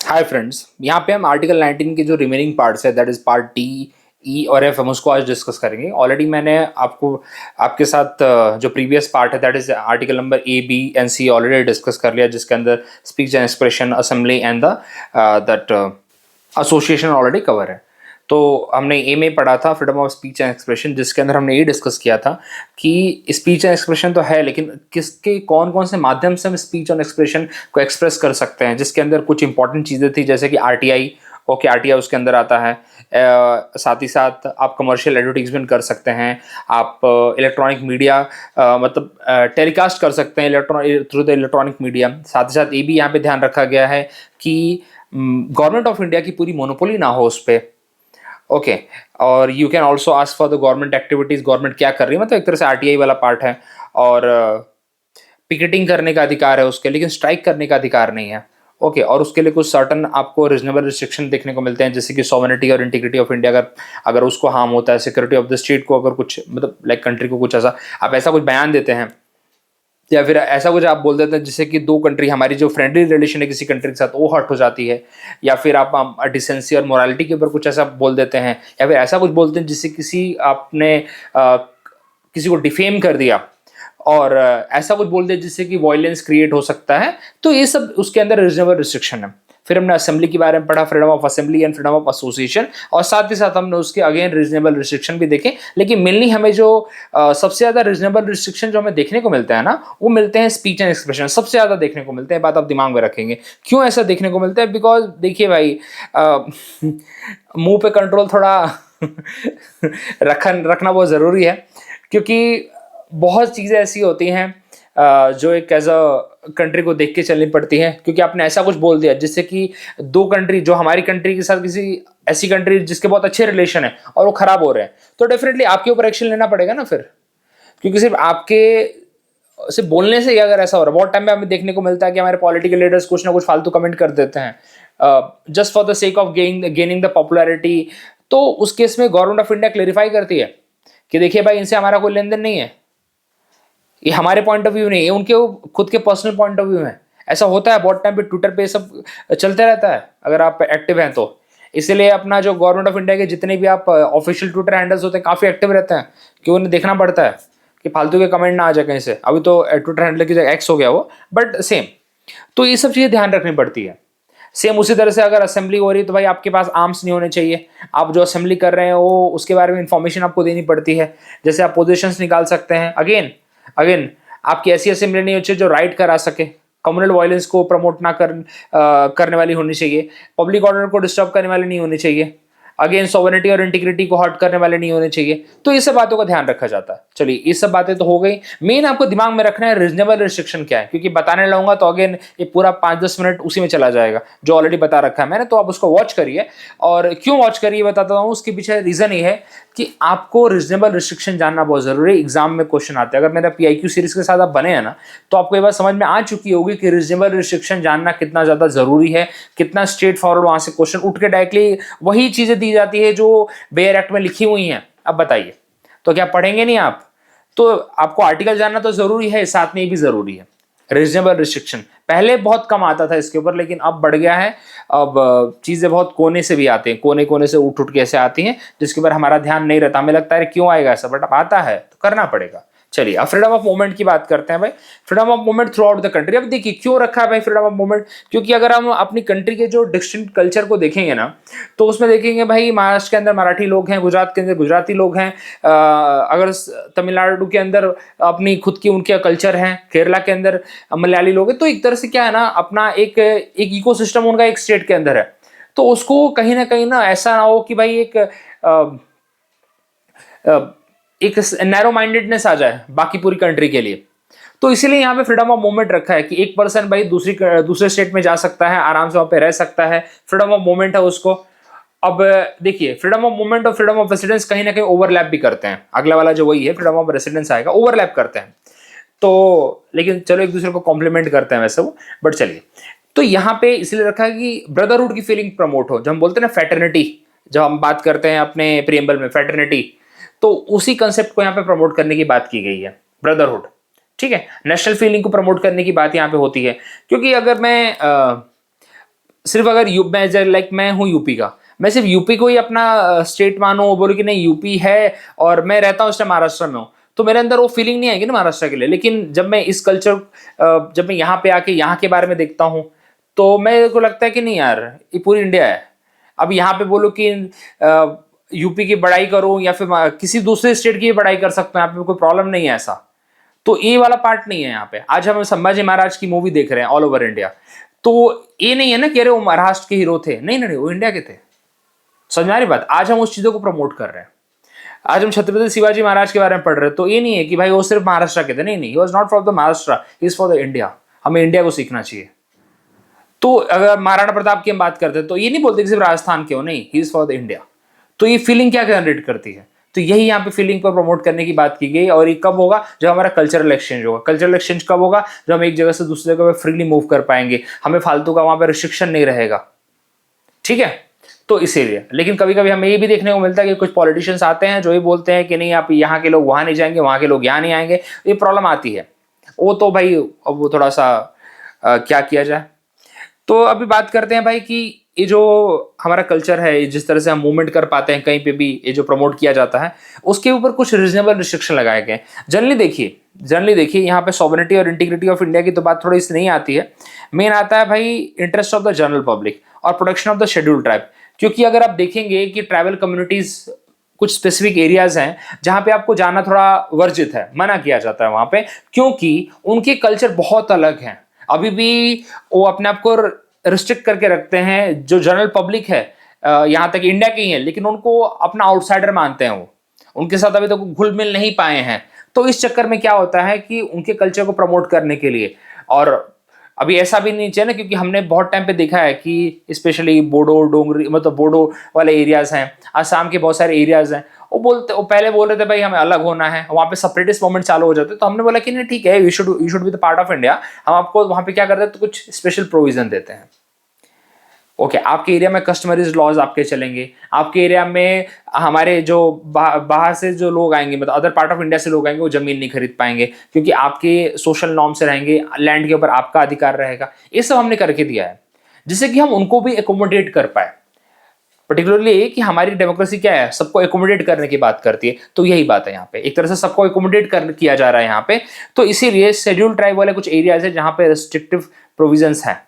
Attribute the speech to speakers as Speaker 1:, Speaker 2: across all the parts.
Speaker 1: Hi friends, यहाँ पे हम आर्टिकल 19 के जो रिमेनिंग पार्ट्स है दैट इज पार्ट डी, ई और एफ हम उसको आज डिस्कस करेंगे। ऑलरेडी मैंने आपको आपके साथ जो प्रीवियस पार्ट है that is article number A, B and C already discuss कर लिया, जिसके अंदर speech and expression, assembly and the that association already cover है। तो हमने ए में पढ़ा था freedom of speech and expression, जिसके अंदर हमने ये डिस्कस किया था कि स्पीच एंड एक्सप्रेशन तो है, लेकिन किसके कौन कौन से माध्यम से हम स्पीच और एक्सप्रेशन को एक्सप्रेस कर सकते हैं, जिसके अंदर कुछ इंपॉर्टेंट चीज़ें थी जैसे कि आरटीआई। ओके, आरटीआई उसके अंदर आता है। साथ ही साथ आप कमर्शियल एडवर्टीजमेंट कर सकते हैं, आप इलेक्ट्रॉनिक मीडिया मतलब टेलीकास्ट कर सकते हैं थ्रू द इलेक्ट्रॉनिक मीडिया। साथ ही साथ ये भी यहाँ पे ध्यान रखा गया है कि गवर्नमेंट ऑफ इंडिया की पूरी मोनोपोली ना हो उस पर। ओके, और you can also ask for the government activities, government क्या कर रही है, मतलब एक तरह से आरटीआई वाला पार्ट है। और पिकेटिंग करने का अधिकार है उसके, लेकिन स्ट्राइक करने का अधिकार नहीं है। ओके, और उसके लिए कुछ सर्टन आपको रीजनेबल रिस्ट्रिक्शन देखने को मिलते हैं, जैसे कि सॉवरेनिटी और इंटीग्रिटी ऑफ इंडिया अगर उसको हार्म होता है, सिक्योरिटी ऑफ द स्टेट को अगर कुछ मतलब लाइक कंट्री को कुछ ऐसा आप ऐसा कुछ बयान देते हैं, या फिर ऐसा कुछ आप बोल देते हैं जिससे कि दो कंट्री, हमारी जो फ्रेंडली रिलेशन है किसी कंट्री के साथ, वो हर्ट हो जाती है। या फिर आप डिसेंसी और मोरालिटी के ऊपर कुछ ऐसा बोल देते हैं, या फिर ऐसा कुछ बोलते हैं जिससे आपने किसी को डिफेम कर दिया, और ऐसा कुछ बोल दिया जिससे कि वायलेंस क्रिएट हो सकता है। तो ये सब उसके अंदर रीजनेबल रिस्ट्रिक्शन है। फिर हमने असेंबली के बारे में पढ़ा, freedom of assembly and freedom of association, और साथ ही साथ हमने उसके अगेन रीजनेबल रिस्ट्रिक्शन भी देखे। लेकिन मेनली हमें जो सबसे ज्यादा रीजनेबल रिस्ट्रिक्शन जो हमें देखने को मिलता है ना, वो मिलते हैं स्पीच एंड एक्सप्रेशन, सबसे ज्यादा देखने को मिलते हैं। बात आप दिमाग में रखेंगे क्यों ऐसा देखने को मिलता है, बिकॉज देखिए भाई, मुंह पे कंट्रोल थोड़ा रखना बहुत जरूरी है, क्योंकि बहुत चीज़ें ऐसी होती हैं जो एक एज अ कंट्री को देख के चलनी पड़ती हैं। क्योंकि आपने ऐसा कुछ बोल दिया जिससे कि दो कंट्री जो हमारी कंट्री के साथ किसी ऐसी कंट्री जिसके बहुत अच्छे रिलेशन है और वो खराब हो रहे हैं, तो डेफिनेटली आपके ऊपर एक्शन लेना पड़ेगा ना फिर। क्योंकि सिर्फ आपके सिर्फ बोलने से ही अगर ऐसा हो रहा है, बहुत टाइम में हमें देखने को मिलता है कि हमारे पॉलिटिकल लीडर्स कुछ ना कुछ फालतू कमेंट कर देते हैं just for the sake of gaining the popularity. तो उस केस में गवर्नमेंट ऑफ इंडिया क्लेरिफाई करती है कि देखिए भाई, इनसे हमारा कोई लेन देन नहीं है, ये हमारे पॉइंट ऑफ व्यू नहीं है, उनके खुद के पर्सनल पॉइंट ऑफ व्यू है। ऐसा होता है बहुत टाइम पे, ट्विटर पे सब चलते रहता है अगर आप एक्टिव हैं तो। इसलिए अपना जो गवर्नमेंट ऑफ इंडिया के जितने भी आप ऑफिशियल ट्विटर हैंडल्स होते हैं काफी एक्टिव रहते हैं, कि उन्हें देखना पड़ता है कि फालतू के कमेंट ना आ जाए कहीं से। अभी तो ट्विटर हैंडल की जगह एक्स हो गया वो, बट सेम। तो ये सब चीजें ध्यान रखनी पड़ती है। सेम उसी तरह से अगर असेंबली हो रही है तो भाई आपके पास आर्म्स नहीं होने चाहिए। आप जो असेंबली कर रहे हैं वो उसके बारे में इंफॉर्मेशन आपको देनी पड़ती है, जैसे आप पोजीशंस निकाल सकते हैं। अगेन अगेन आपकी ऐसी असेंबली नहीं होनी चाहिए जो राइट करा सके, कम्युनल वायलेंस को प्रमोट ना करने वाली होनी चाहिए, पब्लिक ऑर्डर को डिस्टर्ब करने वाली नहीं होनी चाहिए, अगेन सॉवरेनिटी और इंटीग्रिटी को हर्ट करने वाले नहीं होने चाहिए। तो ये सब बातों का ध्यान रखा जाता है। चलिए, ये सब बातें तो हो गई। मेन आपको दिमाग में रखना है रीजनेबल रिस्ट्रिक्शन क्या है, क्योंकि बताने लगूंगा तो अगेन ये पूरा 5-10 मिनट उसी में चला जाएगा जो ऑलरेडी बता रखा है मैंने। तो आप उसको वॉच करिए, और क्यों वॉच करिए बताता हूँ। उसके पीछे रीजन ये है कि आपको रीजनेबल रिस्ट्रिक्शन जानना बहुत जरूरी है। एग्जाम में क्वेश्चन आते हैं, अगर मेरा PIQ सीरीज के साथ आप बने हैं ना, तो आपको ये बात समझ में आ चुकी होगी कि रीजनेबल रिस्ट्रिक्शन जानना कितना ज्यादा जरूरी है, कितना स्ट्रेट फॉरवर्ड वहां से क्वेश्चन उठ के डायरेक्टली वही चीजें दी जाती है जो बेयर एक्ट में लिखी हुई हैं। अब बताइए, तो क्या पढ़ेंगे नहीं आप? तो आपको आर्टिकल जानना तो जरूरी है, साथ में ये भी जरूरी है रीजनेबल रिस्ट्रिक्शन। पहले बहुत कम आता था इसके ऊपर, लेकिन अब बढ़ गया है। अब चीजें बहुत कोने से भी आती हैं, कोने कोने से उठ के ऐसे आती हैं जिसके ऊपर हमारा ध्यान नहीं रहता। हमें लगता है क्यों आएगा ऐसा, बट अब आता है तो करना पड़ेगा। चलिए, अब फ्रीडम ऑफ मूवमेंट की बात करते हैं भाई। Freedom of movement through out the country. अब देखिए क्यों रखा है भाई फ्रीडम ऑफ मूवमेंट, क्योंकि अगर हम अपनी कंट्री के जो डिस्टिंक्ट कल्चर को देखेंगे ना, तो उसमें देखेंगे भाई महाराष्ट्र के अंदर मराठी लोग हैं, गुजरात के अंदर गुजराती लोग हैं, अगर तमिलनाडु के अंदर अपनी खुद की उनके कल्चर है, केरला के अंदर मलयाली लोग हैं। तो एक तरह से क्या है ना, अपना एक इकोसिस्टम उनका एक स्टेट के अंदर है। तो उसको कहीं ना ऐसा ना हो कि भाई एक नैरो माइंडेडनेस आ जाए बाकी पूरी कंट्री के लिए। तो इसीलिए यहाँ पे फ्रीडम ऑफ मूवमेंट रखा है कि एक पर्सन भाई दूसरे स्टेट में जा सकता है, आराम से वहां पे रह सकता है, फ्रीडम ऑफ मूवमेंट है उसको। अब देखिए, फ्रीडम ऑफ मूवमेंट और फ्रीडम ऑफ रेसिडेंस कहीं ना कहीं ओवरलैप भी करते हैं। अगला वाला जो वही है फ्रीडम ऑफ रेसिडेंस आएगा, ओवरलैप करते हैं। तो लेकिन चलो एक दूसरे को कॉम्प्लीमेंट करते हैं वैसे वो, बट चलिए। तो यहाँ पे इसलिए रखा है कि ब्रदरहुड की फीलिंग प्रमोट हो। जब हम बोलते हैं ना फैटर्निटी, जब हम बात करते हैं अपने प्रियम्बल में फैटर्निटी, तो उसी कंसेप्ट को यहाँ पे प्रमोट करने की बात की गई है, ब्रदरहुड। ठीक है, नेशनल फीलिंग को प्रमोट करने की बात यहाँ पे होती है। क्योंकि अगर मैं सिर्फ अगर मैं हूँ यूपी का, मैं सिर्फ यूपी को ही अपना स्टेट मानूं, बोलूँ कि नहीं यूपी है और मैं रहता हूँ इस टाइम महाराष्ट्र में हूँ, तो मेरे अंदर वो फीलिंग नहीं आएगी ना महाराष्ट्र के लिए। लेकिन जब मैं इस कल्चर, जब मैं यहाँ पे आके यहाँ के बारे में देखता हूँ, तो मेरे को लगता है कि नहीं यार, ये पूरी इंडिया है। अब यहाँ पे बोलो कि यूपी की बड़ाई करो या फिर किसी दूसरे स्टेट की बड़ाई कर सकते हैं, यहाँ पे कोई प्रॉब्लम नहीं है ऐसा। तो ये वाला पार्ट नहीं है यहाँ पे। आज हम संभाजी महाराज की मूवी देख रहे हैं ऑल ओवर इंडिया, तो ये नहीं है ना कि अरे वो महाराष्ट्र के हीरो थे, नहीं नहीं, वो इंडिया के थे। समझ आ रही बात? आज हम उस चीजों को प्रमोट कर रहे हैं। आज हम छत्रपति शिवाजी महाराज के बारे में पढ़ रहे हैं, तो ये नहीं है कि भाई वो सिर्फ महाराष्ट्र के थे, नहीं नहीं, he was not for the Maharashtra, he is for the India. हमें इंडिया को सीखना चाहिए। तो अगर महाराणा प्रताप की हम बात करते हैं, तो ये नहीं बोलते कि सिर्फ राजस्थान के हो, नहीं, he is for the India. तो ये फीलिंग क्या जनरेट करती है? तो यही यहाँ पे फीलिंग पर प्रमोट करने की बात की गई। और ये कब होगा? जब हमारा कल्चरल एक्सचेंज होगा। कल्चरल एक्सचेंज कब होगा? जब हम एक जगह से दूसरी जगह पे फ्रीली मूव कर पाएंगे, हमें फालतू का वहां पे रिस्ट्रिक्शन नहीं रहेगा। ठीक है? तो इसीलिए, लेकिन कभी कभी हमें ये भी देखने को मिलता है कि कुछ पॉलिटिशियंस आते हैं जो ये बोलते हैं कि नहीं, आप यहाँ के लोग वहां नहीं जाएंगे, वहां के लोग यहाँ नहीं आएंगे। ये प्रॉब्लम आती है। वो तो भाई अब वो थोड़ा सा क्या किया जाए। तो अभी बात करते हैं भाई कि ये जो हमारा कल्चर है, जिस तरह से हम मूवमेंट कर पाते हैं कहीं पे भी, ये जो प्रमोट किया जाता है, उसके ऊपर कुछ रीजनेबल रिस्ट्रिक्शन लगाए गए। जनरली देखिए यहाँ पे सॉवरेनिटी और इंटीग्रिटी ऑफ इंडिया की तो बात थोड़ी सी नहीं आती है। मेन आता है भाई interest of the general public और protection of the scheduled tribe. क्योंकि अगर आप देखेंगे कि ट्राइबल कम्युनिटीज, कुछ स्पेसिफिक एरियाज हैं जहां पे आपको जाना थोड़ा वर्जित है, मना किया जाता है वहां पे, क्योंकि उनके कल्चर बहुत अलग हैं। अभी भी वो अपने आप को रिस्ट्रिक्ट करके रखते हैं। जो जनरल पब्लिक है यहाँ तक इंडिया की ही है, लेकिन उनको अपना आउटसाइडर मानते हैं। वो उनके साथ अभी तक घुल मिल नहीं पाए हैं। तो इस चक्कर में क्या होता है कि उनके कल्चर को प्रमोट करने के लिए, और अभी ऐसा भी नहीं चाहिए ना, क्योंकि हमने बहुत टाइम पे देखा है कि स्पेशली बोडो, डोंगरी, मतलब बोडो वाले एरियाज हैं, आसाम के बहुत सारे एरियाज हैं, वो पहले बोल रहे थे भाई हमें अलग होना है, वहाँ पे सेपरेटिस्ट मूवमेंट चालू हो जाते। तो हमने बोला कि नहीं ठीक है, you should be the part of India. हम आपको वहाँ पे क्या करते हैं, तो कुछ स्पेशल प्रोविजन देते हैं। ओके, आपके एरिया में कस्टमरीज लॉज आपके चलेंगे, आपके एरिया में हमारे जो बाहर से जो लोग आएंगे, मतलब अदर पार्ट ऑफ इंडिया से लोग आएंगे, वो जमीन नहीं खरीद पाएंगे, क्योंकि आपके सोशल नॉर्म से रहेंगे, लैंड के ऊपर आपका अधिकार रहेगा। ये सब हमने करके दिया है, जिससे कि हम उनको भी एकोमोडेट कर पाए। पर्टिकुलरली कि हमारी डेमोक्रेसी क्या है, सबको एकोमोडेट करने की बात करती है। तो यही बात है यहाँ पे, एक तरह से सबको एकोमोडेट किया जा रहा है यहाँ पे। तो इसीलिए शेड्यूल ट्राइब वाले कुछ एरियाज है जहाँ पे रिस्ट्रिक्टिव प्रोविजंस हैं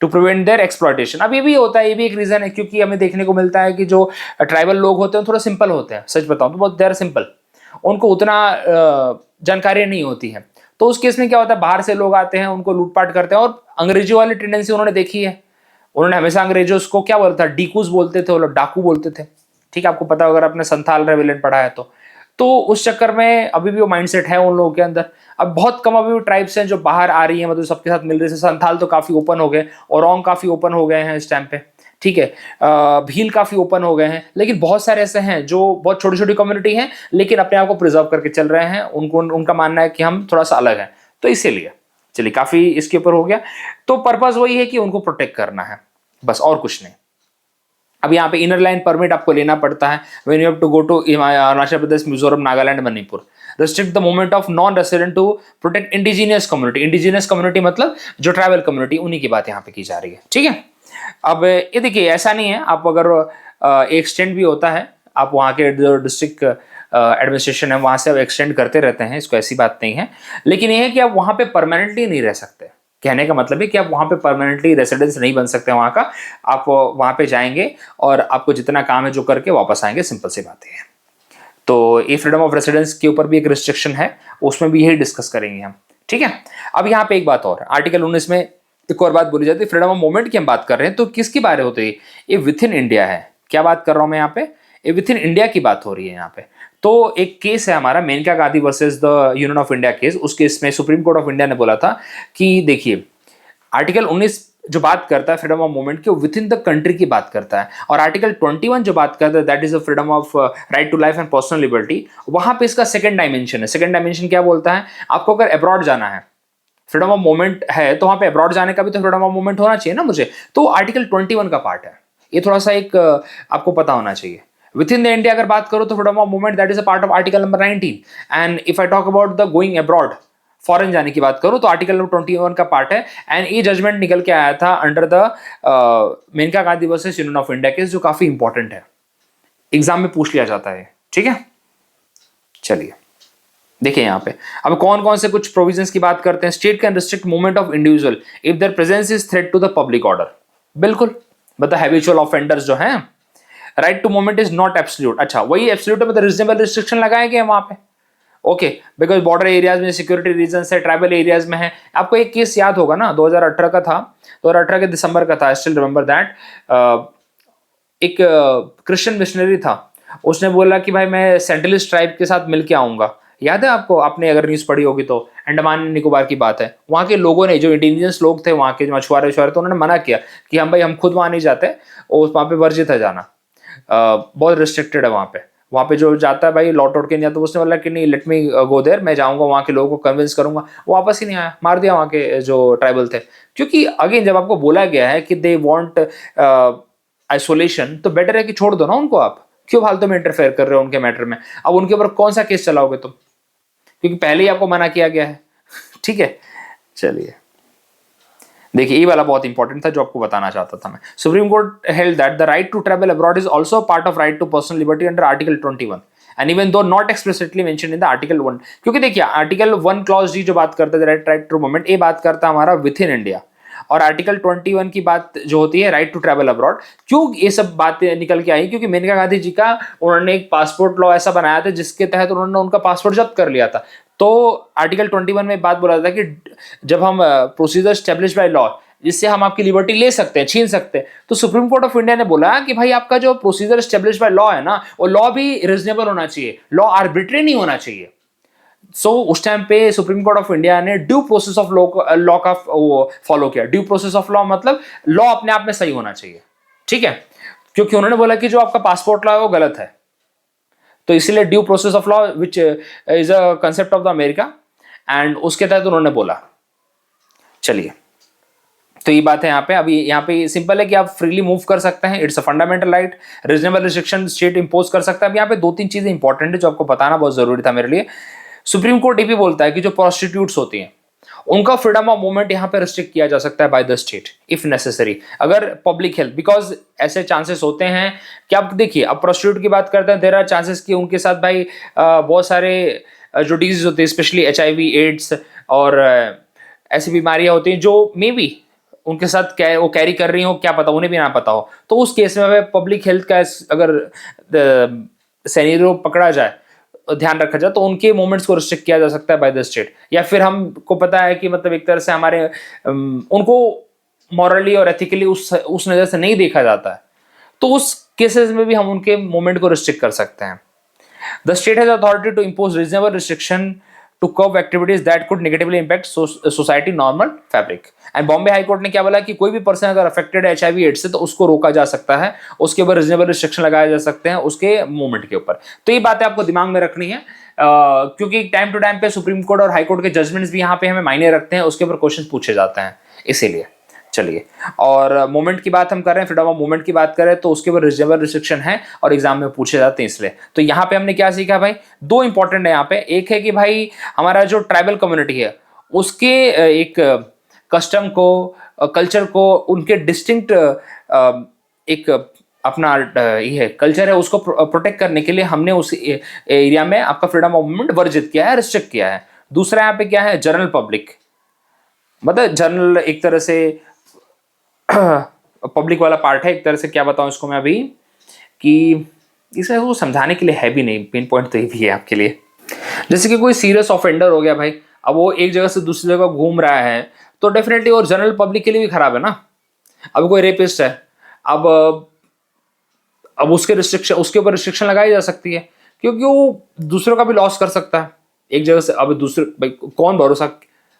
Speaker 1: टू प्रिवेंट देयर एक्सप्लॉयटेशन। अब ये भी होता है, ये भी एक रीजन है, क्योंकि हमें देखने को मिलता है कि जो ट्राइबल लोग होते हैं थोड़ा सिंपल होते हैं। सच बताऊं तो बहुत देर सिंपल, उनको उतना जानकारी नहीं होती है। तो उस केस में क्या होता है, बाहर से लोग आते हैं, उनको लूटपाट करते हैं। और अंग्रेजों वाली टेंडेंसी उन्होंने देखी है। उन्होंने हमेशा अंग्रेजों को क्या बोलता था, डीकूज बोलते थे, वो लोग डाकू बोलते थे। ठीक है, आपको पता अगर आपने संथाल रेविलेंट पढ़ा है तो उस चक्कर में अभी भी वो माइंडसेट है उन लोगों के अंदर। अब बहुत कम अभी भी ट्राइब्स हैं जो बाहर आ रही हैं, मतलब सबके साथ मिल रहे हैं। संथाल तो काफी ओपन हो गए, औरोंग काफी ओपन हो गए हैं इस टाइम पे। ठीक है, भील काफी ओपन हो गए हैं, लेकिन बहुत सारे ऐसे हैं जो बहुत छोटी छोटी कम्युनिटी हैं, लेकिन अपने आप को प्रिजर्व करके चल रहे हैं। उनका मानना है कि हम थोड़ा सा अलग है। तो इसीलिए चलिए, काफी इसके ऊपर हो गया। तो पर्पज वही है कि उनको प्रोटेक्ट करना है, बस, और कुछ नहीं। अब यहाँ पे इनर लाइन परमिट आपको लेना पड़ता है when you have to go to Arunachal Pradesh, Mizoram, Nagaland, Manipur. Restrict the movement of non resident to protect indigenous community. Indigenous community मतलब जो ट्राइबल कम्युनिटी, उन्हीं की बात यहाँ पे की जा रही है। ठीक है, अब ये देखिए, ऐसा नहीं है, आप अगर एक्सटेंड भी होता है, आप वहाँ के जो डिस्ट्रिक्ट एडमिनिस्ट्रेशन है वहाँ से आप एक्सटेंड करते रहते हैं, इसको ऐसी बात नहीं है। लेकिन ये है कि आप वहाँ पे परमानेंटली नहीं रह सकते। कहने का मतलब है कि आप वहाँ पे परमानेंटली रेसिडेंस नहीं बन सकते वहाँ का। आप वहाँ पे जाएंगे और आपको जितना काम है जो करके वापस आएंगे, सिंपल सी बात है। तो ये फ्रीडम ऑफ रेसिडेंस के ऊपर भी एक रिस्ट्रिक्शन है, उसमें भी यही डिस्कस करेंगे हम। ठीक है, अब यहाँ पे एक बात और, आर्टिकल 19 में एक और बात बोली जाती है, फ्रीडम ऑफ मूवमेंट की हम बात कर रहे हैं, तो किसकी बात होती है? ये विद इन इंडिया है। क्या बात कर रहा हूं मैं यहाँ पे? ये विद इन इंडिया की बात हो रही है यहाँ पे। तो एक केस है हमारा, Maneka Gandhi versus the Union of India case. उस केस में सुप्रीम कोर्ट ऑफ इंडिया ने बोला था कि देखिए, आर्टिकल 19 जो बात करता है फ्रीडम ऑफ मूवमेंट की, वो विद इन द कंट्री की बात करता है। और आर्टिकल 21 जो बात करता है, that is the freedom of right to life and personal liberty, वहां पे इसका सेकंड डायमेंशन है। सेकंड डायमेंशन क्या बोलता है? आपको अगर अब्रॉड जाना है, फ्रीडम ऑफ मूवमेंट है, तो वहां पे अब्रॉड जाने का भी तो फ्रीडम ऑफ मूवमेंट होना चाहिए ना मुझे। तो आर्टिकल 21 का पार्ट है ये, थोड़ा सा एक आपको पता होना चाहिए। विद इन द इंडिया अगर बात करो तो freedom of movement that is a part of article number 19। And if I talk about the going abroad, foreign जाने की बात करूं तो आर्टिकल नंबर 21 का पार्ट है। एंड ये जजमेंट निकल के आया था under the Maneka Gandhi versus Union of India case, जो काफी इंपॉर्टेंट है, एग्जाम में पूछ लिया जाता है। ठीक है, चलिए देखिए यहाँ पे अब कौन कौन से कुछ प्रोविजंस की बात करते हैं। State can restrict movement of individual if their presence is threat to the public order. बिल्कुल, मतलब हैबिचुअल ऑफेंडर्स जो हैं, right to movement is not absolute. अच्छा, वही एब्सोल्यूट है, मतलब रीजनेबल रिस्ट्रिक्शन लगाए गए वहां पे। ओके, बिकॉज बॉर्डर एरियाज में सिक्योरिटी रीजन है, ट्राइबल एरियाज में है। आपको एक केस याद होगा ना, 2018 का था, 2018 के दिसंबर का था, आई स्टिल रिमेंबर दैट। एक क्रिश्चियन मिशनरी था, उसने बोला कि भाई मैं सेंट्रलिस्ट ट्राइब के साथ मिलके आऊंगा। याद है आपको, आपने अगर न्यूज़ पढ़ी होगी तो, अंडमान निकोबार की बात है। वहाँ के लोगों ने, जो इंडिजिनियस लोग थे वहाँ के, जो मछुआरे तो उन्होंने मना किया कि हम भाई हम खुद वहाँ नहीं जाते, और वहाँ पे वर्जित है जाना, बहुत रिस्ट्रिक्टेड है वहाँ पे जो जाता है भाई लौट उठ के नहीं आता। तो उसने बोला कि नहीं, लेट मी गो देयर, मैं जाऊँगा वहाँ के लोगों को कन्विंस करूंगा। वो वापस ही नहीं आया, मार दिया वहाँ के जो ट्राइबल थे। क्योंकि अगेन जब आपको बोला गया है कि दे वॉन्ट आइसोलेशन, तो बेटर है कि छोड़ दो ना उनको। आप क्यों फालतू में इंटरफेयर कर रहे हो उनके मैटर में? अब उनके ऊपर कौन सा केस चलाओगे तुम, क्योंकि पहले ही आपको मना किया गया है। ठीक है, चलिए देखिए ये वाला बहुत इंपॉर्टेंट था जो आपको बताना चाहता था मैं। Supreme Court held that the right to travel abroad is also part of right to personal liberty under article 21 and even though not explicitly mentioned in the article 1। क्योंकि देखिए आर्टिकल 1 क्लॉज डी जो बात करता है right to movement, ये बात करता है हमारा विद इन इंडिया, और आर्टिकल 21 की बात जो होती है राइट टू ट्रैवल अब्रॉड। क्यों ये सब बातें निकल के आई? क्योंकि मेनका गांधी जी का उन्होंने एक पासपोर्ट लॉ ऐसा बनाया था जिसके तहत उन्होंने उनका पासपोर्ट जब्त कर लिया था। तो आर्टिकल 21 में बात बोला था कि जब हम प्रोसीजर स्टेब्लिश बाय लॉ, जिससे हम आपकी लिबर्टी ले सकते हैं, छीन सकते हैं, तो सुप्रीम कोर्ट ऑफ इंडिया ने बोला कि भाई आपका जो प्रोसीजर स्टेब्लिश बाय लॉ है ना, वो लॉ भी रीजनेबल होना चाहिए, लॉ आर्बिट्री नहीं होना चाहिए। सो उस टाइम पे सुप्रीम कोर्ट ऑफ इंडिया ने ड्यू प्रोसेस ऑफ लॉ का फॉलो किया। ड्यू प्रोसेस ऑफ लॉ मतलब लॉ अपने आप में सही होना चाहिए। ठीक है, क्योंकि उन्होंने बोला कि जो आपका पासपोर्ट लॉ है वो गलत है, तो इसीलिए due process of law which is a concept of the America, and उसके तहत उन्होंने बोला। चलिए, तो ये बात है यहाँ पे। अभी यहाँ पे सिंपल है कि आप फ्रीली मूव कर सकते हैं, it's a fundamental right. Reasonable restriction state impose कर सकता है। अब यहाँ पे 2-3 चीजें इंपॉर्टेंट है जो आपको बताना बहुत जरूरी था मेरे लिए। सुप्रीम कोर्ट ये भी बोलता है कि जो प्रोस्टिट्यूट्स होती हैं उनका फ्रीडम ऑफ मूवमेंट यहाँ पे रिस्ट्रिक्ट किया जा सकता है bye the state if necessary, अगर पब्लिक हेल्थ, बिकॉज ऐसे चांसेस होते हैं कि आप देखिए, अब प्रोस्टिट्यूट की बात करते हैं, देयर आर चांसेस कि उनके साथ भाई बहुत सारे जो डिजीज होते हैं, स्पेशली HIV, एड्स और ऐसी बीमारियां होती हैं जो मे बी उनके साथ वो कैरी कर रही हो, क्या पता उन्हें भी ना पता हो। तो उस केस में पब्लिक हेल्थ का अगर सिनेरियो पकड़ा जाए, ध्यान रखा जाए, तो उनके मूवमेंट्स को रिस्ट्रिक्ट किया जा सकता है बाय द स्टेट। या फिर हमको पता है कि मतलब एक तरह से हमारे उनको मॉरली और एथिकली उस नजर से नहीं देखा जाता है, तो उस केसेस में भी हम उनके मूवमेंट को रिस्ट्रिक्ट कर सकते हैं। The state has authority to impose reasonable restriction to curb activities that could negatively impact society normal fabric. And Bombay High Court ने क्या बोला कि कोई भी पर्सन अगर अफेक्टेड है HIV एड्स से, तो उसको रोका जा सकता है, उसके ऊपर रीजनेबल रिस्ट्रिक्शन लगाए जा सकते हैं उसके मूवमेंट के ऊपर। तो ये बातें आपको दिमाग में रखनी है, क्योंकि टाइम टू टाइम पे सुप्रीम कोर्ट और हाई कोर्ट के जजमेंट्स भी यहाँ पे हमें मायने रखते हैं, उसके ऊपर क्वेश्चन पूछे जाते हैं, इसीलिए। चलिए, और मूवमेंट की बात हम कर रहे हैं, फ्रीडम ऑफ मूवमेंट की बात करें तो उसके ऊपर रीजनेबल रिस्ट्रिक्शन है और एग्जाम में पूछे जाते हैं, इसलिए। तो यहाँ पे हमने क्या सीखा भाई? 2 इंपॉर्टेंट है यहाँ पे। एक है कि भाई हमारा जो ट्राइबल कम्युनिटी है उसके एक कस्टम को, कल्चर को, उनके डिस्टिंक्ट एक अपना ये कल्चर है, उसको प्रोटेक्ट करने के लिए हमने उस एरिया में आपका फ्रीडम ऑफ मूवमेंट वर्जित किया है, रिस्ट्रिक्ट किया है। दूसरा यहाँ पे क्या है? जनरल पब्लिक, मतलब जनरल एक तरह से पब्लिक वाला पार्ट है, एक तरह से। क्या बताऊं इसको मैं अभी, कि इसे वो समझाने के लिए है भी नहीं, पिन पॉइंट तो ये भी है आपके लिए। जैसे कि कोई सीरियस ऑफेंडर हो गया भाई, अब वो एक जगह से दूसरी जगह घूम रहा है, तो डेफिनेटली और जनरल पब्लिक के लिए भी खराब है ना। अब कोई रेपिस्ट है, अब उसके ऊपर रिस्ट्रिक्शन लगाई जा सकती है, क्योंकि वो दूसरों का भी लॉस कर सकता है एक जगह से। अब दूसरे भाई कौन भरोसा,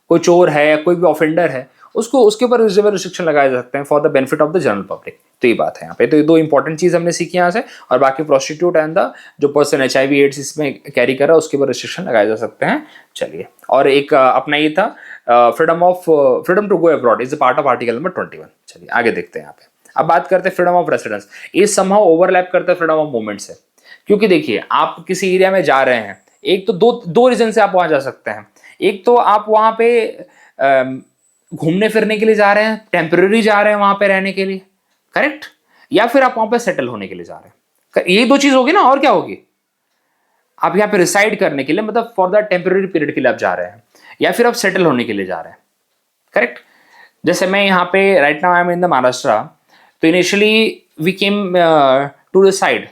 Speaker 1: कोई चोर है या कोई भी ऑफेंडर है, उसके ऊपर रिस्ट्रिक्शन लगाए जा सकते हैं for the benefit of the general public. तो ये बात है यहाँ पे। तो ये 2 इंपॉर्टेंट चीज हमने सीखी यहाँ से, और बाकी प्रोस्टिट्यूट एंड द जो पर्सन HIV एड्स इसमें कैरी कर रहा है उसके ऊपर रिस्ट्रिक्शन लगाए जा सकते हैं। चलिए, और एक अपना ये था freedom to go abroad is a part of article number 21। चलिए आगे देखते हैं यहाँ पे। अब बात करते हैं फ्रीडम ऑफ रेसिडेंस। ये समहाउ ओवरलैप करता है फ्रीडम ऑफ मूवमेंट से, क्योंकि देखिए आप किसी एरिया में जा रहे हैं, एक तो दो दो रीजन से आप वहां जा सकते हैं। एक तो आप वहां पे घूमने फिरने के लिए जा रहे हैं, टेम्पररी जा रहे हैं वहां पे रहने के लिए, करेक्ट, या फिर आप वहां पे सेटल होने के लिए जा रहे हैं। ये दो चीज होगी ना, और क्या होगी? आप यहाँ पे रिसाइड करने के लिए, मतलब फॉर द टेम्पररी पीरियड के लिए आप जा रहे हैं, या फिर आप सेटल होने के लिए जा रहे हैं, करेक्ट। जैसे मैं यहाँ पे right now I am in the Maharashtra, तो initially we came to the side,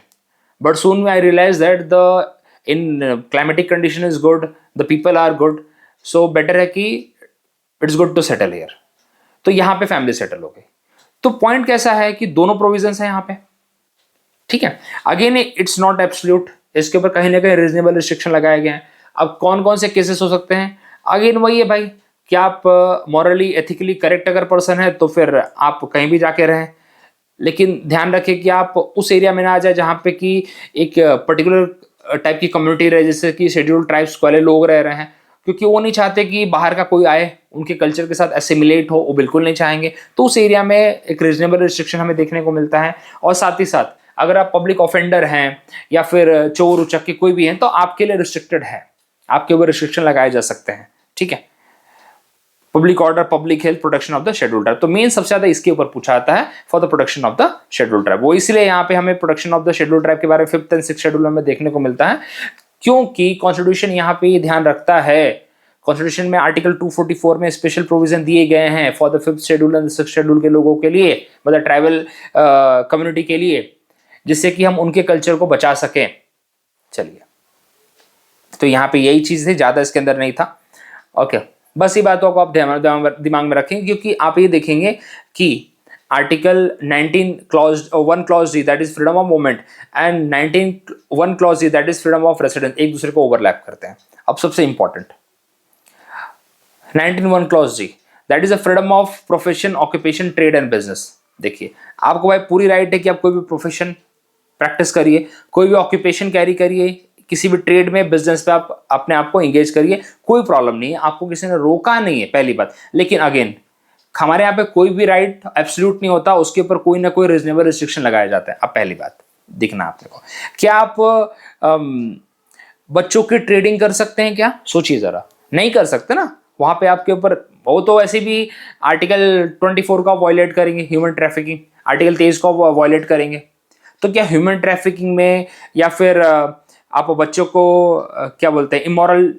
Speaker 1: but soon I realized that the in climatic condition is good, the people are good, so better है कि it's good to settle here। तो यहाँ पे family settle हो गई। तो point कैसा है कि दोनों प्रोविजंस है यहाँ पे, ठीक है। अगेन इट्स नॉट एब्सोल्यूट, इसके ऊपर कहीं ना कहीं रीजनेबल रिस्ट्रिक्शन लगाए गए हैं। अब कौन कौन से केसेस हो सकते हैं? अगेन वही है भाई कि आप मॉरली एथिकली करेक्ट अगर पर्सन है तो फिर आप कहीं भी जाके रहें, लेकिन ध्यान रखें कि आप उस एरिया में ना आ जाए जहाँ पे कि एक पर्टिकुलर टाइप की कम्युनिटी रहे, जैसे कि शेड्यूल्ड ट्राइब्स वाले लोग रह रहे हैं, क्योंकि वो नहीं चाहते कि बाहर का कोई आए उनके कल्चर के साथ एसिमिलेट हो, वो बिल्कुल नहीं चाहेंगे। तो उस एरिया में एक रीजनेबल रिस्ट्रिक्शन हमें देखने को मिलता है। और साथ ही साथ अगर आप पब्लिक ऑफेंडर हैं या फिर चोर उचक्के कोई भी हैं, तो आपके लिए रिस्ट्रिक्टेड है, आपके ऊपर रिस्ट्रिक्शन लगाए जा सकते हैं, ठीक है। Public order, public health, protection of the scheduled tribe, तो मेन सबसे ज्यादा इसके ऊपर पूछा आता है, for the protection of the scheduled tribe. वो इसलिए यहाँ पे हमें protection of the scheduled tribe के बारे में 5th and 6th शेड्यूल में देखने को मिलता है, क्योंकि कॉन्स्टिट्यूशन यहाँ पे ध्यान रखता है। कॉन्स्टिट्यूशन में आर्टिकल 244 में स्पेशल प्रोविजन दिए गए हैं for the 5th schedule and 6th schedule के लोगों के लिए, मतलब ट्राइबल कम्युनिटी के लिए, जिससे कि हम उनके कल्चर को बचा सकें। चलिए, तो यहाँ पे यही चीज थी, ज्यादा इसके अंदर नहीं था। ओके, बस ये बातों को आप दिमाग में रखेंगे, क्योंकि आप ये देखेंगे कि article 19 clause 1 clause ji that is freedom of movement and 19 1 clause ji that is freedom of residence एक दूसरे को ओवरलैप करते हैं। अब सबसे important 19 1 clause ji that is a freedom of profession, occupation, trade and business. देखिए, आपको भाई पूरी राइट है कि आप कोई भी प्रोफेशन प्रैक्टिस करिए, कोई भी ऑक्यूपेशन कैरी करिए, किसी भी ट्रेड में, बिजनेस पे आप अपने आप को एंगेज करिए, कोई प्रॉब्लम नहीं है, आपको किसी ने रोका नहीं है, पहली बात। लेकिन अगेन हमारे यहाँ पे कोई भी राइट एब्सोल्यूट नहीं होता, उसके ऊपर कोई ना कोई रीजनेबल रिस्ट्रिक्शन लगाया जाता है। अब पहली बात दिखना आपने को, क्या आप बच्चों की ट्रेडिंग कर सकते हैं? क्या सोचिए जरा, नहीं कर सकते ना। वहां पे आपके ऊपर, वो तो ऐसे भी आर्टिकल 24 का वॉयलेट करेंगे, ह्यूमन ट्रैफिकिंग, आर्टिकल 23 का वॉयलेट करेंगे। तो क्या ह्यूमन ट्रैफिकिंग में या फिर आप बच्चों को क्या बोलते हैं, इमोरल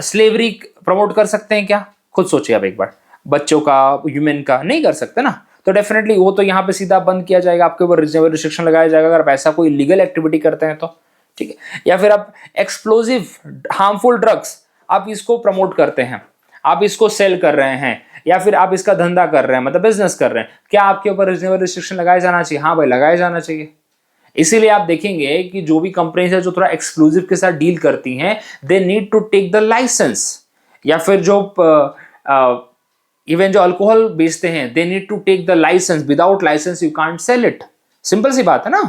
Speaker 1: स्लेवरी प्रमोट कर सकते हैं क्या? खुद सोचिए आप एक बार, बच्चों का, ह्यूमन का नहीं कर सकते ना। तो डेफिनेटली वो तो यहाँ पे सीधा बंद किया जाएगा, आपके ऊपर रीजनेबल रिस्ट्रिक्शन लगाया जाएगा अगर आप ऐसा कोई लीगल एक्टिविटी करते हैं तो, ठीक है। या फिर आप एक्सप्लोजिव हार्मफुल ड्रग्स आप इसको प्रमोट करते हैं, आप इसको सेल कर रहे हैं, या फिर आप इसका धंधा कर रहे हैं, मतलब बिजनेस कर रहे हैं, क्या आपके ऊपर रीजनेबल रिस्ट्रिक्शन लगाया जाना चाहिए? हाँ भाई, लगाया जाना चाहिए। इसीलिए आप देखेंगे कि जो भी कंपनीज है जो थोड़ा एक्सक्लूसिव के साथ डील करती हैं, they need to take the licence, या फिर जो इवन जो अल्कोहल बेचते हैं, they need to take the licence, without licence you can't sell it. Simple सी बात है ना,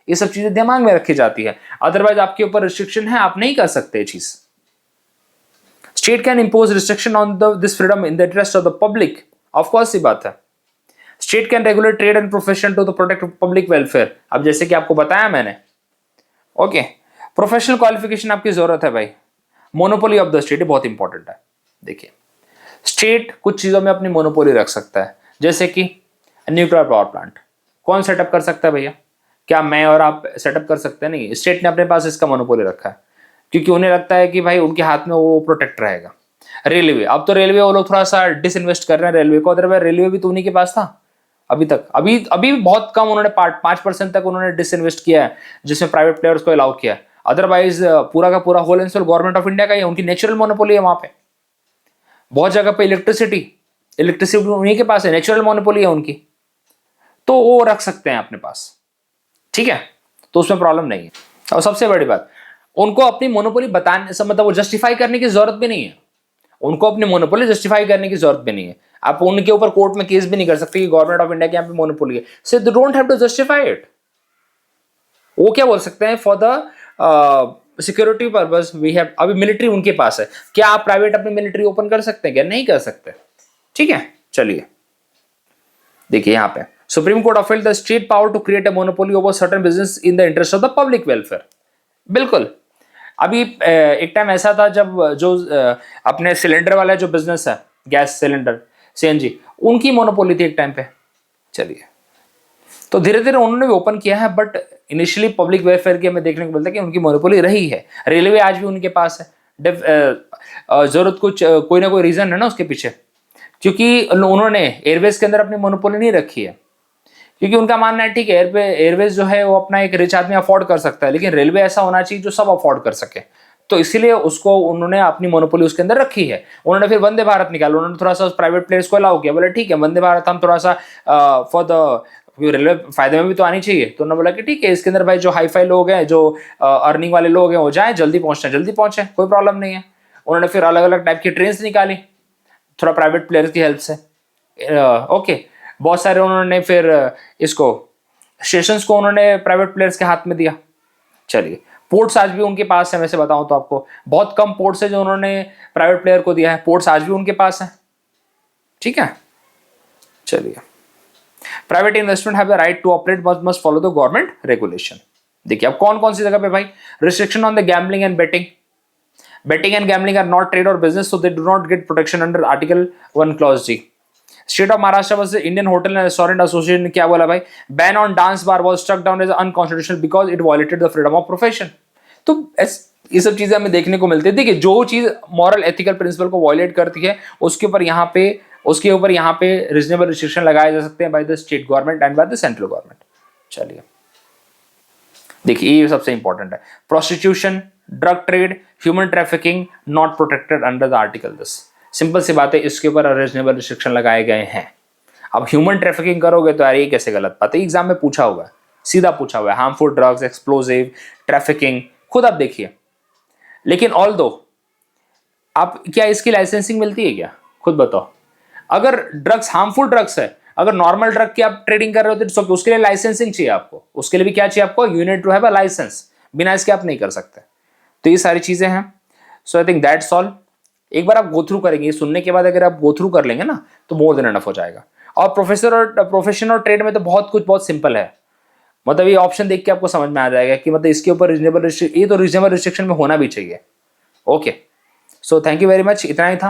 Speaker 1: ये सब चीजें दिमाग में रखी जाती है, अदरवाइज आपके ऊपर रिस्ट्रिक्शन है, आप नहीं कर सकते चीज। State can impose restriction on this freedom in the interest of the public, of course सी बात है। State can regulate trade and profession to the protect public welfare, अब जैसे कि आपको बताया मैंने। ओके, प्रोफेशनल क्वालिफिकेशन आपकी जरूरत है भाई। मोनोपोली ऑफ द स्टेट बहुत इंपॉर्टेंट है। देखिए, स्टेट कुछ चीजों में अपनी मोनोपोली रख सकता है, जैसे कि न्यूक्लियर पावर प्लांट कौन सेटअप कर सकता है भैया? क्या मैं और आप सेटअप कर सकते हैं? नहीं, स्टेट ने अपने पास इसका मोनोपोली रखा है, क्योंकि उन्हें लगता है कि भाई उनके हाथ में वो प्रोटेक्ट रहेगा। रेलवे, अब तो रेलवे वो लोग थोड़ा सा डिसइन्वेस्ट कर रहे हैं रेलवे को, अदरवाइज रेलवे भी तो उन्हीं के पास था अभी तक। अभी बहुत कम उन्होंने 5% तक उन्होंने डिसइन्वेस्ट किया है, जिसमें प्राइवेट प्लेयर्स को अलाउ किया है। अदरवाइज पूरा का पूरा whole and sole Government of India का ही, उनकी नेचुरल मोनोपोली है वहां पे। बहुत जगह पे इलेक्ट्रिसिटी उन्हीं के पास है, नेचुरल मोनोपोली है उनकी, तो वो रख सकते हैं अपने पास, ठीक है। तो उसमें प्रॉब्लम नहीं है। और सबसे बड़ी बात, उनको अपनी मोनोपोली बताने से मतलब वो जस्टिफाई करने की जरूरत भी नहीं है, उनको अपनी मोनोपोली जस्टिफाई करने की जरूरत भी नहीं है। आप उनके ऊपर कोर्ट में केस भी नहीं कर सकते कि गवर्नमेंट ऑफ इंडिया के यहाँ पे मोनोपोली है, so they don't have to justify it. वो क्या बोल सकते हैं, for the security purpose we have, अभी मिलिट्री उनके पास है, क्या आप प्राइवेट अपनी मिलिट्री ओपन कर सकते हैं? क्या नहीं कर सकते, ठीक है। चलिए देखिए यहाँ पे, Supreme Court appealed the state power to create a monopoly over certain business in the interest of the public welfare. बिल्कुल, अभी एक टाइम ऐसा था जब जो अपने सिलेंडर वाला जो बिजनेस है, गैस सिलेंडर सीएनजी, उनकी मोनोपोली थी एक टाइम पे। चलिए, तो धीरे धीरे उन्होंने भी ओपन किया है, बट इनिशियली पब्लिक वेलफेयर की हमें देखने को मिलता है कि उनकी मोनोपोली रही है। रेलवे आज भी उनके पास है। जरूरत कुछ कोई ना कोई रीजन है ना उसके पीछे, क्योंकि उन्होंने एयरवेज के अंदर अपनी मोनोपोली नहीं रखी है, क्योंकि उनका मानना है ठीक है एयरवेज जो है वो अपना एक रिच आदमी अफोर्ड कर सकता है, लेकिन रेलवे ऐसा होना चाहिए जो सब अफोर्ड कर सके। तो इसीलिए उसको उन्होंने अपनी मोनोपोली उसके अंदर रखी है। उन्होंने फिर वंदे भारत निकाला, उन्होंने थोड़ा सा प्राइवेट प्लेयर्स को अलाउ किया, बोले ठीक है वंदे भारत हम थोड़ा सा फॉर द रेलवे फायदे में भी तो आनी चाहिए। तो उन्होंने बोला कि ठीक है इसके अंदर भाई जो हाई फाई लोग हैं, जो अर्निंग वाले लोग हैं, वो जाए जल्दी पहुंचे, कोई प्रॉब्लम नहीं है। उन्होंने फिर अलग अलग टाइप की ट्रेन निकाली थोड़ा प्राइवेट प्लेयर्स की हेल्प से। ओके, बहुत सारे उन्होंने फिर इसको स्टेशंस को उन्होंने प्राइवेट प्लेयर्स के हाथ में दिया। चलिए, पोर्ट्स आज भी उनके पास है, वैसे बताऊं तो आपको बहुत कम पोर्ट्स है जो उन्होंने प्राइवेट प्लेयर को दिया है, पोर्ट्स आज भी उनके पास है। ठीक है, चलिए, private investment have the right to operate but must follow the government regulation. देखिए अब कौन कौन सी जगह पे भाई, restriction on the gambling and betting and gambling are not trade or business, so they do not get protection under Article 1 Clause G. State of Maharashtra was the Indian Hotel and Restaurant Association ने क्या बोला भाई, ban on dance bar was struck down as unconstitutional because it violated the freedom of profession. तो ये सब चीजें हमें देखने को मिलती है। देखिए जो चीज मॉरल एथिकल प्रिंसिपल को वायलेट करती है उसके ऊपर यहाँ पे रीजनेबल रिस्ट्रिक्शन लगाए जा सकते हैं by the state government and by the central government. चलिए देखिए ये सबसे इंपॉर्टेंट है, prostitution, drug trade, human trafficking not protected under the article this. Simple सी बात है, इसके ऊपर रीजनेबल रिस्ट्रिक्शन लगाए गए हैं। अब ह्यूमन ट्रैफिकिंग करोगे तो यार ये कैसे गलत बात है, एग्जाम में पूछा हुआ है, सीधा पूछा हुआ है, हार्मफुल ड्रग्स, एक्सप्लोजिव, ट्रैफिकिंग, खुद आप देखिए। लेकिन ऑल दो आप क्या इसकी लाइसेंसिंग मिलती है क्या, खुद बताओ। अगर ड्रग्स हार्मफुल ड्रग्स है, अगर नॉर्मल ड्रग की आप ट्रेडिंग कर रहे हो तो उसके लिए लाइसेंसिंग चाहिए आपको, उसके लिए भी क्या चाहिए आपको, you need to have a licence, बिना इसके आप नहीं कर सकते। तो ये सारी चीजें हैं। सो आई थिंक दैट्स ऑल। एक बार आप गो थ्रू करेंगे, ये सुनने के बाद अगर आप गो थ्रू कर लेंगे ना तो मोर देन एनफ हो जाएगा। और प्रोफेशन और ट्रेड में तो बहुत सिंपल है, मतलब ये ऑप्शन देख के आपको समझ में आ जाएगा कि मतलब इसके ऊपर ये तो रीजनेबल रिस्ट्रिक्शन में होना भी चाहिए। Okay, so thank you very much, इतना ही था।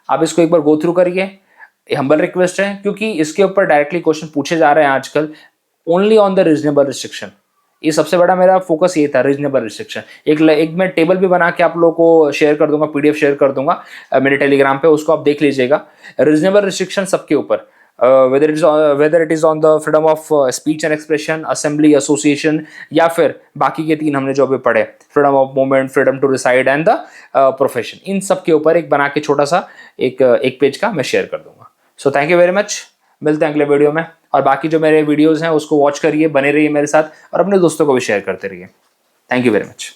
Speaker 1: आप इसको एक बार गो थ्रू करिए, हम्बल रिक्वेस्ट है, क्योंकि इसके ऊपर डायरेक्टली क्वेश्चन पूछे जा रहे हैं आजकल only on the reasonable restriction. ये सबसे बड़ा मेरा फोकस ये था, रीजनेबल रिस्ट्रिक्शन। एक मैं टेबल भी बना के आप लोगों को शेयर कर दूंगा, पीडीएफ शेयर कर दूंगा मेरे टेलीग्राम पे, उसको आप देख लीजिएगा। रीजनेबल रिस्ट्रिक्शन सबके ऊपर, whether it is on the freedom of speech and expression, assembly, association, या फिर बाकी के 3 हमने जो अभी पढ़े, freedom of movement, freedom to reside and the profession, इन सब के ऊपर एक बना के छोटा सा एक पेज का मैं शेयर कर दूंगा। So thank you very much, मिलते हैं अगले वीडियो में। और बाकी जो मेरे वीडियोस हैं उसको वॉच करिए, बने रहिए मेरे साथ और अपने दोस्तों को भी शेयर करते रहिए। Thank you very much.